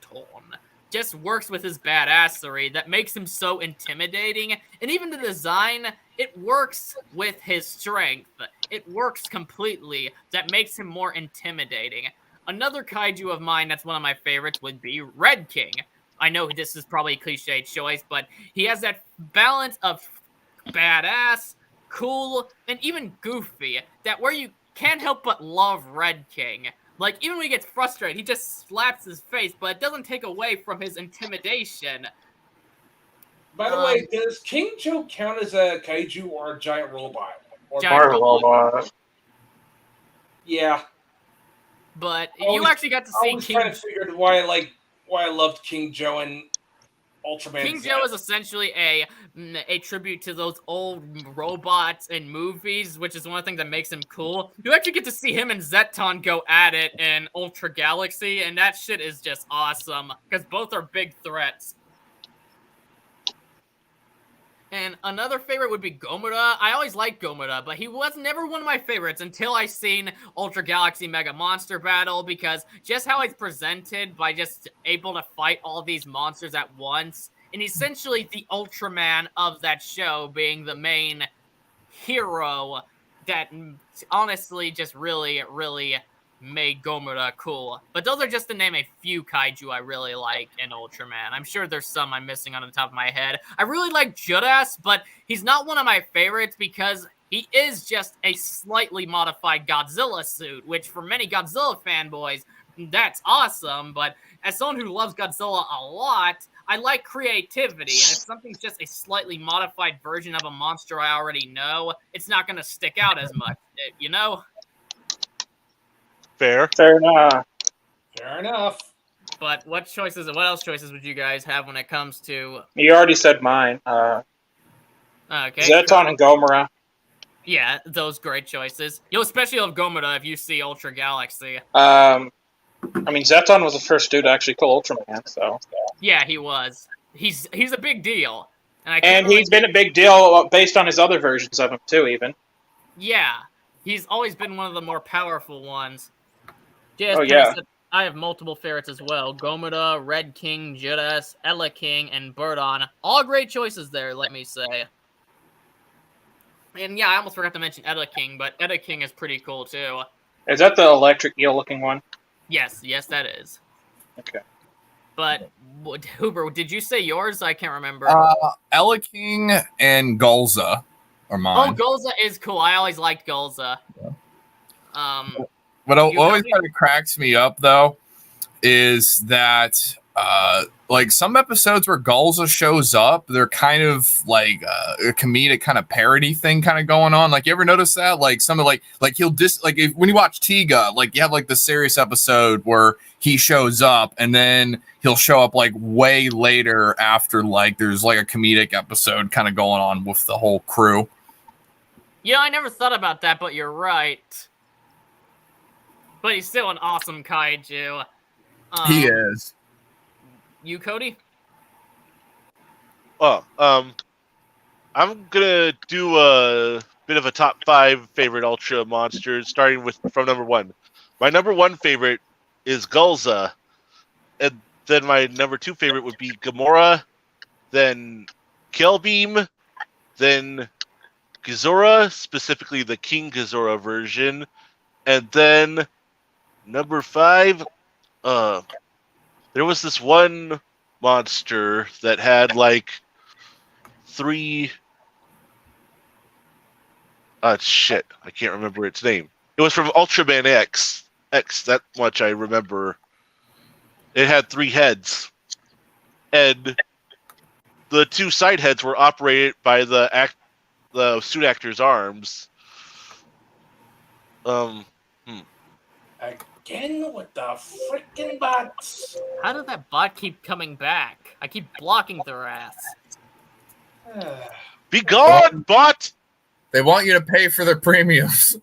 tone just works with his badassery that makes him so intimidating. And even the design, it works with his strength. It works completely. That makes him more intimidating. Another kaiju of mine that's one of my favorites would be Red King. I know this is probably a cliche choice, but he has that balance of badass, cool, and even goofy, that where you can't help but love Red King. Like, even when he gets frustrated, he just slaps his face, but it doesn't take away from his intimidation. By the way, does King Joe count as a kaiju or a giant robot? Or Giant robot. Yeah. But you actually got to see I was trying to figure out why I loved King Joe and Ultraman. King Joe is essentially a tribute to those old robots and movies, which is one of the things that makes him cool. You actually get to see him and Zeton go at it in Ultra Galaxy, and that shit is just awesome because both are big threats. And another favorite would be Gomora. I always liked Gomora, but he was never one of my favorites until I seen Ultra Galaxy Mega Monster Battle, because just how he's presented by just able to fight all these monsters at once, and essentially the Ultraman of that show being the main hero that honestly just really, really made Gomora cool. But those are just to name a few kaiju I really like in Ultraman. I'm sure there's some I'm missing on the top of my head. I really like Judas, but he's not one of my favorites because he is just a slightly modified Godzilla suit, which for many Godzilla fanboys, that's awesome. But as someone who loves Godzilla a lot, I like creativity, and if something's just a slightly modified version of a monster I already know, it's not going to stick out as much, you know? Fair. Fair enough. Fair enough. But what else choices would you guys have when it comes to... You already said mine. Okay. Zeton and Gomora. Yeah, those great choices. You'll especially love Gomora if you see Ultra Galaxy. I mean, Zeton was the first dude to actually kill Ultraman, so... Yeah, he was. He's a big deal. And he's been a big deal based on his other versions of him, too, even. Yeah. He's always been one of the more powerful ones. Yeah. I have multiple favorites as well. Gomora, Red King, Judas, Ella King, and Birdon. All great choices there, let me say. And yeah, I almost forgot to mention Ella King, but Ella King is pretty cool too. Is that the electric eel-looking one? Yes, that is. Okay. But, Huber, did you say yours? I can't remember. Ella King and Gulza are mine. Oh, Gulza is cool. I always liked Gulza. Yeah. What always kind of cracks me up, though, is that like some episodes where Gulza shows up, they're kind of like a comedic kind of parody thing kind of going on. Like, you ever notice that? Like some of like he'll when you watch Tiga, like you have like the serious episode where he shows up and then he'll show up like way later after like there's like a comedic episode kind of going on with the whole crew. Yeah, I never thought about that, but you're right. But he's still an awesome kaiju. He is. You, Cody? Oh, I'm gonna do a bit of a top 5 favorite Ultra monsters, starting from number 1. My number 1 favorite is Gulza, and then my number 2 favorite would be Gamora, then Killbeam, then Ghizorah, specifically the King Ghizorah version, and then number 5, there was this one monster that had like 3... shit, I can't remember its name. It was from Ultraman X. That much I remember. It had 3 heads. And the 2 side heads were operated by the suit actor's arms. Again with the freaking bots. How did that bot keep coming back? I keep blocking their ass. Be gone, bot! They want you to pay for their premiums.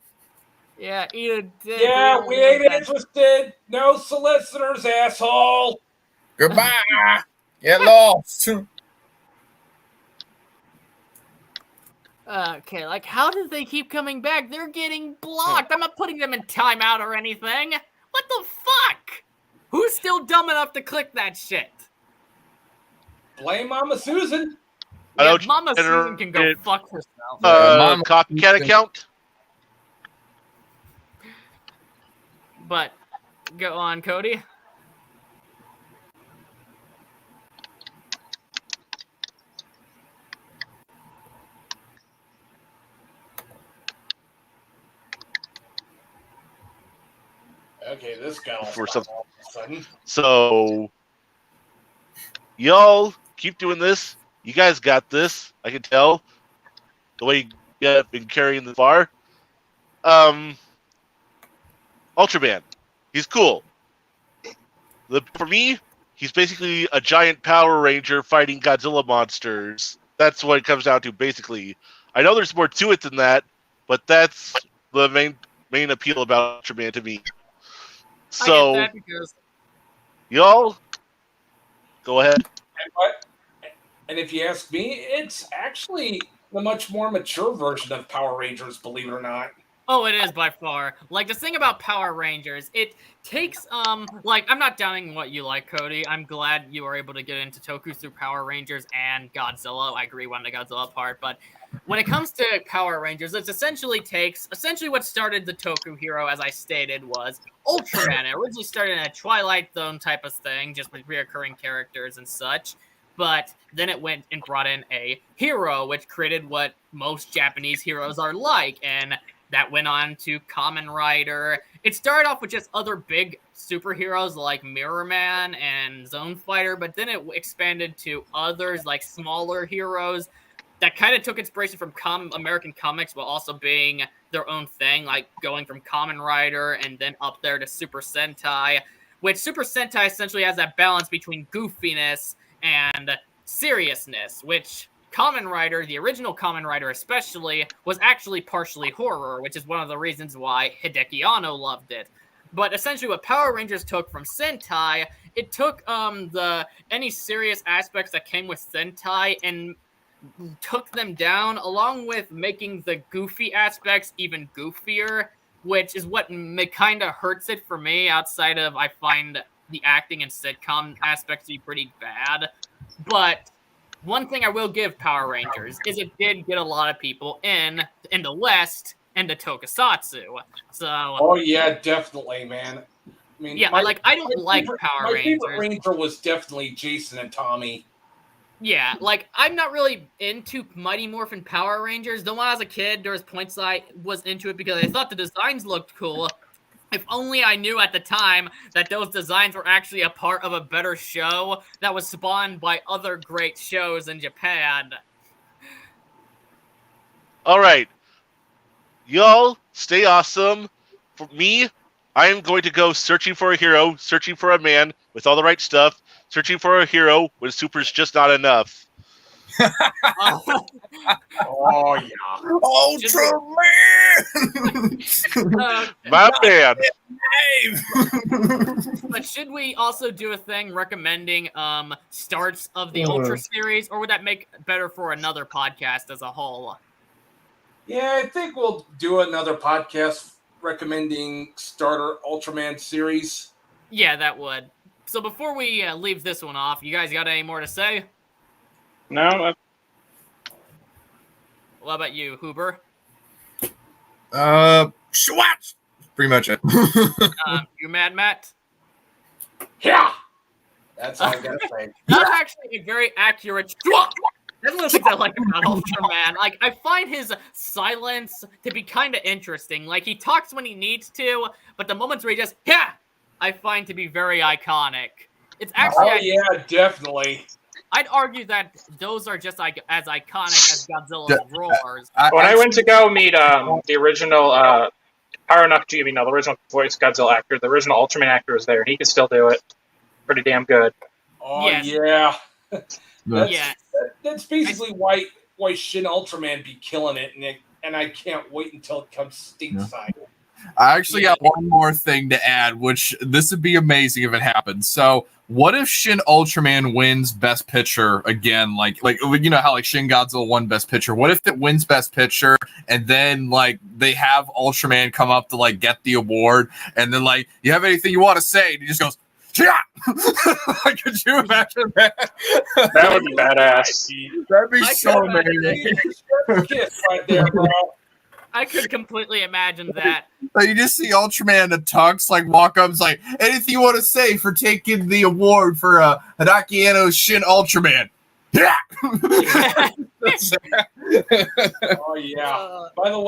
Yeah, eat a dick. Yeah, we ain't interested. No solicitors, asshole. Goodbye. Get lost. Okay, like, how did they keep coming back? They're getting blocked. I'm not putting them in timeout or anything. What the fuck? Who's still dumb enough to click that shit? Blame Mama Susan. Yeah, Mama Susan can go fuck herself. Copycat account? But, go on, Cody. Okay, this guy For some... all of a sudden. So, y'all keep doing this. You guys got this. I can tell the way you have been carrying the bar. Ultraman. He's cool. For me, he's basically a giant Power Ranger fighting Godzilla monsters. That's what it comes down to, basically. I know there's more to it than that, but that's the main appeal about Ultraman to me. So, I get that because y'all, go ahead. And if you ask me, it's actually the much more mature version of Power Rangers, believe it or not. oh, it is by far. Like, the thing about Power Rangers, it takes, like, I'm not doubting what you like, Cody. I'm glad you were able to get into Toku through Power Rangers and Godzilla. I agree on the Godzilla part, but when it comes to Power Rangers, it essentially what started the Toku hero, as I stated, was Ultraman. It originally started in a Twilight Zone type of thing, just with reoccurring characters and such. But then it went and brought in a hero, which created what most Japanese heroes are like, and that went on to Kamen Rider. It started off with just other big superheroes like Mirror Man and Zone Fighter, but then it expanded to others like smaller heroes that kind of took inspiration from American comics while also being their own thing, like going from Kamen Rider and then up there to Super Sentai, which Super Sentai essentially has that balance between goofiness and seriousness, which Kamen Rider, the original Kamen Rider especially, was actually partially horror, which is one of the reasons why Hideki Anno loved it. But essentially what Power Rangers took from Sentai, it took any serious aspects that came with Sentai and took them down, along with making the goofy aspects even goofier, which is what kind of hurts it for me. Outside of, I find the acting and sitcom aspects to be pretty bad. But one thing I will give Power Rangers is it did get a lot of people in the West into Tokusatsu. So, oh yeah, definitely, man. I mean, yeah, I don't like Power Rangers. My favorite Ranger was definitely Jason and Tommy. Yeah, like, I'm not really into Mighty Morphin Power Rangers. Though when I was a kid, there was points I was into it because I thought the designs looked cool. If only I knew at the time that those designs were actually a part of a better show that was spawned by other great shows in Japan. All right. Y'all, stay awesome. For me, I am going to go searching for a hero, searching for a man with all the right stuff, searching for a hero when super's just not enough. Oh, yeah. Ultraman! My man. But should we also do a thing recommending starts of the Ultra series, or would that make better for another podcast as a whole? Yeah, I think we'll do another podcast recommending starter Ultraman series. Yeah, that would. So before we leave this one off, you guys got any more to say? No. What about you, Huber? Schwatz! Pretty much it. You Mad Matt? Yeah! That's all I gotta say. That's actually a very accurate... That's one of the things I like about Ultraman. Like, I find his silence to be kind of interesting. Like, he talks when he needs to, but the moments where he just, I find to be very iconic. It's actually... yeah, definitely. I'd argue that those are just like as iconic as Godzilla's roars. When I went to go meet the original the original voice Godzilla actor, the original Ultraman actor was there, and he can still do it pretty damn good. Oh, Yes. Yeah. That's basically why Shin Ultraman be killing it, and I can't wait until it comes stateside. I actually got one more thing to add, which this would be amazing if it happens. So, what if Shin Ultraman wins Best Picture again? Like you know how like Shin Godzilla won Best Picture. What if it wins Best Picture and then like they have Ultraman come up to like get the award, and then like you have anything you want to say, and he just goes, yeah. Could you imagine that? That would be badass. That'd be so amazing. Kiss right there, bro. I could completely imagine that. Like, you just see Ultraman and Tux like walk up and like, anything you want to say for taking the award for Hideki Anno's Shin Ultraman? Yeah. Oh yeah. By the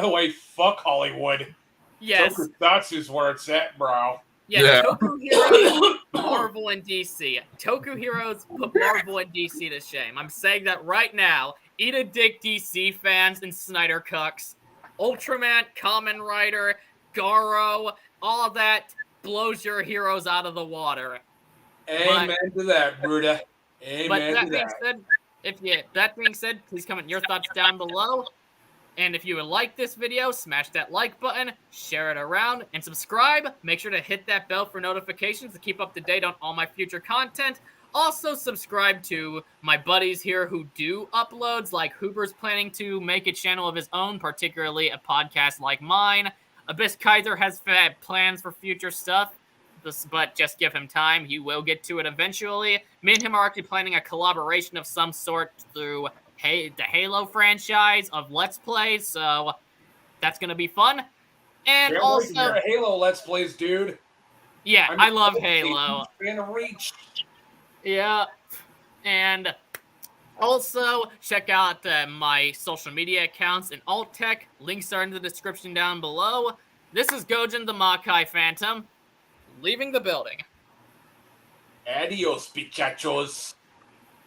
way, fuck Hollywood. Yes. Tokusatsu's where it's at, bro. Yeah. Toku heroes, Marvel Marvel and DC. Toku Heroes put Marvel and DC to shame. I'm saying that right now. Eat a dick, DC fans and Snyder cucks. Ultraman, Kamen Rider, Garo, all that blows your heroes out of the water. Amen to that, Bruda. But Amen that to being that. said, please comment your thoughts down below. And if you would like this video, smash that like button, share it around, and subscribe. Make sure to hit that bell for notifications to keep up to date on all my future content. Also, subscribe to my buddies here who do uploads, like Huber's planning to make a channel of his own, particularly a podcast like mine. Abyss Kaiser has plans for future stuff, but just give him time. He will get to it eventually. Me and him are actually planning a collaboration of some sort through the Halo franchise of Let's Plays, so that's going to be fun. And Can't wait to hear Halo Let's Plays, dude. Yeah, I love Halo. Fan of Reach. Yeah, and also check out my social media accounts in Alt Tech. Links are in the description down below. This is Gojin the Makai Phantom, leaving the building. Adios, pichachos.